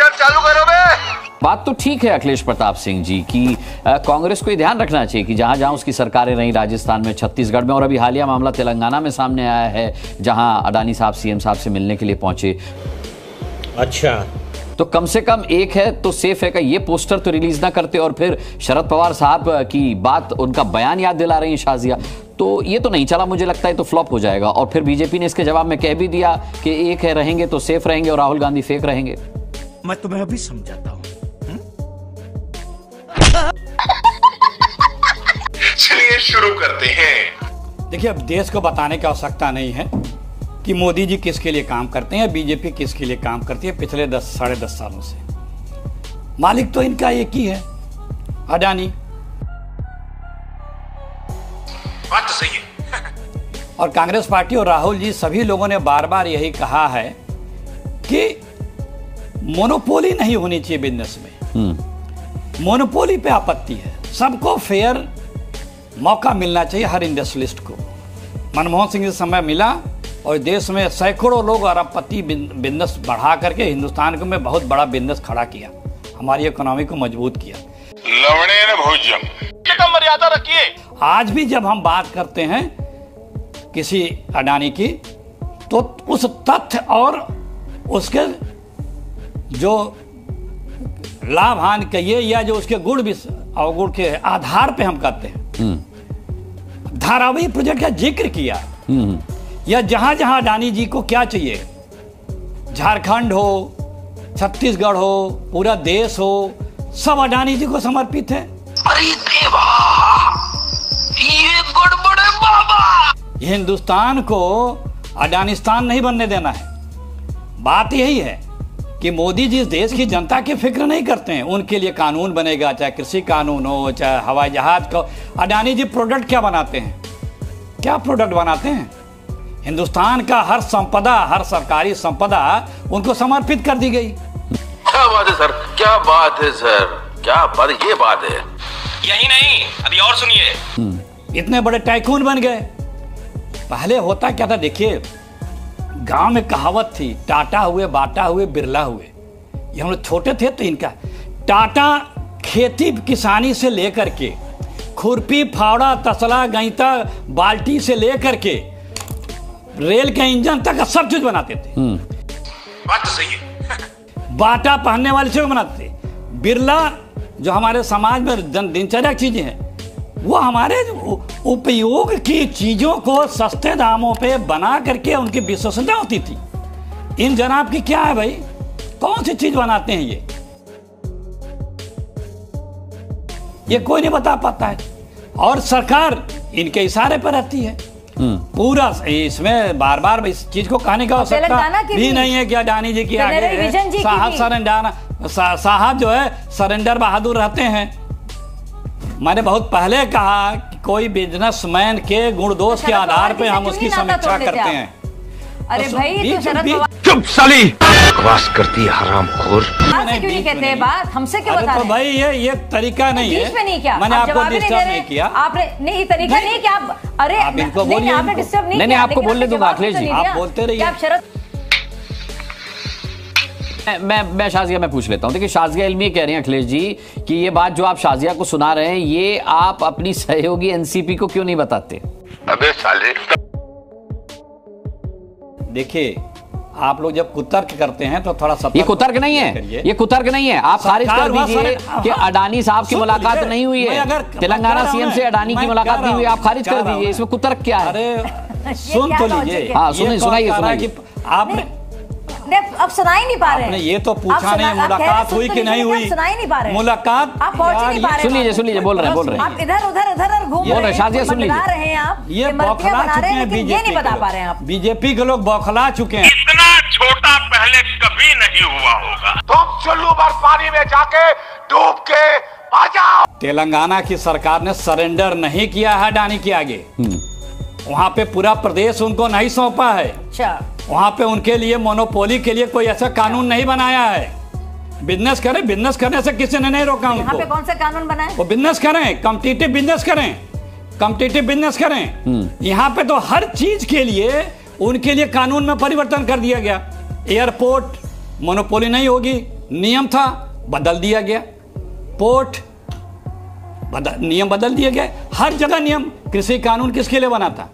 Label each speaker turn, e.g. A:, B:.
A: Picture चालू करो बे।
B: बात तो ठीक है अखिलेश प्रताप सिंह जी की कांग्रेस को ये ध्यान रखना चाहिए कि जहां जहां उसकी सरकारें रहीं, राजस्थान में, छत्तीसगढ़ में, और अभी हालिया मामला तेलंगाना में सामने आया है जहां अडानी साहब सीएम साहब से मिलने के लिए पहुंचे।
C: अच्छा,
B: तो कम से कम एक है तो सेफ है कि ये पोस्टर तो रिलीज ना करते और फिर शरद पवार साहब की बात, उनका बयान याद दिला रही है शाजिया। तो ये तो नहीं चला, मुझे लगता है तो फ्लॉप हो जाएगा। और फिर बीजेपी ने इसके जवाब में कह भी दिया कि एक है रहेंगे तो सेफ रहेंगे और राहुल गांधी फेक रहेंगे।
D: मैं तुम्हें अभी समझाता हूं।
A: चलिए शुरू करते हैं।
D: देखिए, अब देश को बताने की आवश्यकता नहीं है कि मोदी जी किसके लिए काम करते हैं, बीजेपी किसके लिए काम करती है। पिछले 10-10.5 सालों से मालिक तो इनका एक ही है, अडानी।
A: बात तो सही है।
D: और कांग्रेस पार्टी और राहुल जी सभी लोगों ने बार बार यही कहा है कि मोनोपोली नहीं होनी चाहिए बिजनेस में। मोनोपोली पे आपत्ति है, सबको फेयर मौका मिलना चाहिए, हर इंडस्ट्रियलिस्ट को। मनमोहन सिंह से समय मिला और देश में सैकड़ों लोग अरबपति बिजनेस बढ़ा करके हिंदुस्तान को में बहुत बड़ा बिजनेस खड़ा किया, हमारी इकोनॉमी को मजबूत किया।
A: लवणे ने भोजन की मर्यादा रखिए।
D: आज भी जब हम बात करते हैं किसी अडानी की, तो उस तथ्य और उसके जो लाभ हानि कहिए या जो उसके गुण भी अवगुण के आधार पे हम कहते हैं। धारावाही प्रोजेक्ट का जिक्र किया, या जहां जहां अडानी जी को क्या चाहिए, झारखंड हो, छत्तीसगढ़ हो, पूरा देश हो, सब अडानी जी को समर्पित है।
A: अरे देवा, ये गड़बड़ है बाबा।
D: हिंदुस्तान को अडानिस्तान नहीं बनने देना है। बात यही है कि मोदी जी इस देश की जनता की फिक्र नहीं करते हैं। उनके लिए कानून बनेगा, चाहे कृषि कानून हो, चाहे हवाई जहाज का। अडानी जी प्रोडक्ट क्या बनाते हैं, क्या प्रोडक्ट बनाते हैं? हिंदुस्तान का हर संपदा, हर सरकारी संपदा उनको समर्पित कर दी गई।
E: क्या बात है सर, क्या बात है सर, क्या बात, ये बात है।
F: यही नहीं, अभी और सुनिए।
D: इतने बड़े टाइकून बन गए। पहले होता क्या था, देखिए गांव में कहावत थी, टाटा हुए, बाटा हुए, बिरला हुए। ये हम लोग छोटे थे तो इनका टाटा खेती किसानी से लेकर के खुरपी, फावड़ा, तसला, गईता, बाल्टी से लेकर के रेल के इंजन तक सब चीज बनाते थे।
A: बात तो सही है।
D: बाटा पहनने वाले से बनाते थे। बिरला जो हमारे समाज में दिनचर्या चीजें हैं, वो हमारे उपयोग की चीजों को सस्ते दामों पे बना करके उनकी विश्वसनीयता होती थी। इन जनाब की क्या है भाई, कौन सी चीज बनाते हैं ये कोई नहीं बता पाता है। और सरकार इनके इशारे पर रहती है। पूरा इसमें बार बार इस चीज को कहने का आवश्यकता भी नहीं है कि अडानी जी की आगे साहब जो है सरेंडर बहादुर रहते हैं। मैंने बहुत पहले कहा कि कोई बिजनेसमैन के गुण दोष के आधार पे हम उसकी समीक्षा करते हैं।
G: अरे भाई, तो शरद पवार
A: चुप साली, बकवास करती है हरामखोर।
G: क्यों नहीं कहते हैं बात, हमसे क्यों बता रहे हैं?
D: तो भाई ये तरीका नहीं है।
G: बीच में नहीं किया,
D: मैंने आपको डिस्टर्ब नहीं किया।
G: आपने नहीं, तरीका नहीं कि आप, अरे
D: आप इनको बोलिए,
G: आपने डिस्टर्ब नहीं किया।
B: नहीं, आपको बोलने दूंगा अखिलेश जी,
D: आप बोलते रहिए।
G: आप शरद,
B: मैं शाजिया में पूछ लेता हूं। देखिए, शाजिया इल्मी कह रही हैं अखिलेश जी कि ये बात जो आप शाजिया को सुना रहे हैं, ये आप अपनी सहयोगी एनसीपी को क्यों नहीं बताते?
A: अबे साले,
D: देखिए आप लोग जब कुतर्क करते हैं तो थोड़ा सा,
B: ये कुतर्क नहीं है, ये कुतर्क नहीं है। आप खारिज कर दीजिए कि अडानी साहब की मुलाकात नहीं हुई है, तेलंगाना सीएम से अडानी की मुलाकात नहीं हुई, आप खारिज कर दीजिए। इसमें कुतर्क क्या है?
D: अरे सुन तो लीजिए।
B: हाँ, सुनाइए।
D: आपने
G: अब सुनाई नहीं पा रहे हैं।
D: ये तो पूछा नहीं मुलाकात हुई कि नहीं हुई,
G: सुनाई नहीं पा रहे।
D: मुलाकात
G: आप पहुंच नहीं पा रहे।
B: सुन लीजिए, बोल रहे हैं।
G: आप इधर उधर घूम रहे हैं,
B: शाजिया सुन लीजिए।
G: रहे हैं आप,
D: ये बौखला चुके हैं बीजेपी,
G: ये नहीं बता पा रहे हैं आप।
D: बीजेपी के लोग बौखला चुके हैं।
A: इतना छोटा पहले कभी नहीं हुआ होगा। तुम चुल्लू भर पानी में जाके डूब के आ जाओ।
D: तेलंगाना की सरकार ने सरेंडर नहीं किया है अडानी के आगे। वहां पे पूरा प्रदेश उनको नहीं सौंपा है।
G: अच्छा,
D: वहां पे उनके लिए मोनोपोली के लिए कोई ऐसा कानून नहीं बनाया है। बिजनेस करें, बिजनेस करने से किसी ने नहीं रोका उनको।
G: यहाँ पे कौन सा कानून बना है?
D: वो बिजनेस करें, कॉम्पिटिटिव बिजनेस करें, कॉम्पिटिटिव बिजनेस करें। यहाँ पे तो हर चीज के लिए उनके लिए कानून में परिवर्तन कर दिया गया। एयरपोर्ट मोनोपोली नहीं होगी, नियम था, बदल दिया गया। पोर्ट नियम बदल दिए गए। हर जगह नियम। कृषि कानून किसके लिए बना था?